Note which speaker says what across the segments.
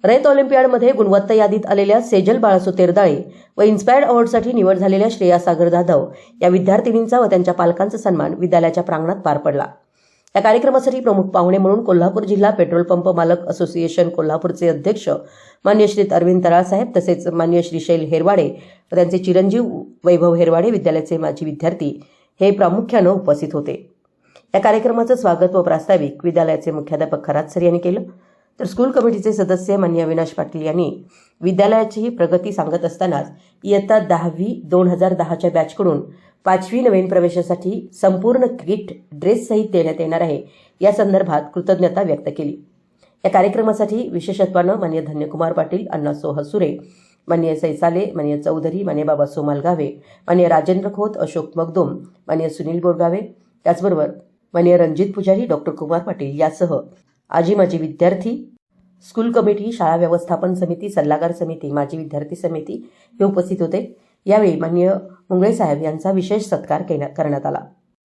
Speaker 1: रयत ऑलिम्पियाडमध्ये गुणवत्ता यादीत आलेल्या सेजल बाळासो तेरदाळे व इन्स्पायर्ड अवॉर्डसाठी निवड झालेल्या श्रेया सागर जाधव या विद्यार्थिनींचा व त्यांच्या पालकांचा सन्मान विद्यालयाच्या प्रांगणात पार पडला। या कार्यक्रमासाठी प्रमुख पाहुणे म्हणून कोल्हापूर जिल्हा पेट्रोल पंप मालक असोसिएशन कोल्हापूरचे अध्यक्ष मान्य श्री अरविंद तराळ साहेब, तसेच मान्य श्री शैल हेरवाडे व त्यांचे चिरंजीव वैभव हेरवाडे विद्यालयाचे माजी विद्यार्थी हे प्रामुख्याने उपस्थित होते। या कार्यक्रमाचे स्वागत व प्रास्ताविक विद्यालयाचे मुख्याध्यापक खरात सर यांनी केलं, तर स्कूल कमिटीचे सदस्य मान्य अविनाश पाटील यांनी विद्यालयाची प्रगती सांगत असतानाच इयत्ता 10वी 2010च्या बॅचकडून 5वी नवीन प्रवेशासाठी संपूर्ण किट ड्रेस सहित देण्यात येणार आहे या संदर्भात कृतज्ञता व्यक्त केली। या कार्यक्रमासाठी विशेषत्वाने मान्य धन्यकुमार पाटील, अण्णासो हसुरे, मान्य सैसाले, मान्य चौधरी, मान्य बाबा सोमालगावे, मान्य राजेंद्र खोत, अशोक मगदुम, मान्य सुनील बोरगावे, त्याचबरोबर मान्य रणजित पुजारी, डॉक्टर कुमार पाटील यासह आजी माजी विद्यार्थी, स्कूल कमिटी, शाळा व्यवस्थापन समिती, सल्लागार समिती, माजी विद्यार्थी समिती हे उपस्थित होते। यावेळी मान्य मुंगळे साहेब यांचा विशेष सत्कार करण्यात आला।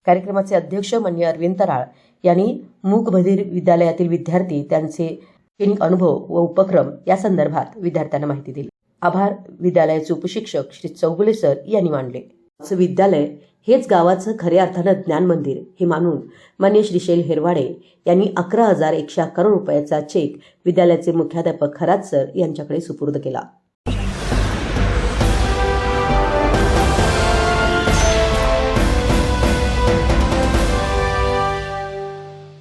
Speaker 1: कार्यक्रमाचे अध्यक्ष मान्य अरविंद तराळ यांनी मूकबधीर विद्यालयातील विद्यार्थी, त्यांचे शैक्षणिक अनुभव व उपक्रम या संदर्भात विद्यार्थ्यांना माहिती दिली। आभार विद्यालयाचे उपशिक्षक श्री चौगुले सर यांनी मानले। विद्यालय हेच गावाचं खऱ्या अर्थानं ज्ञान मंदिर हे मानून मान्य श्री शैल हेरवाडे यांनी 11,111 रुपयाचा चेक विद्यालयाचे मुख्याध्यापक खरात सर यांच्याकडे सुपूर्द केला।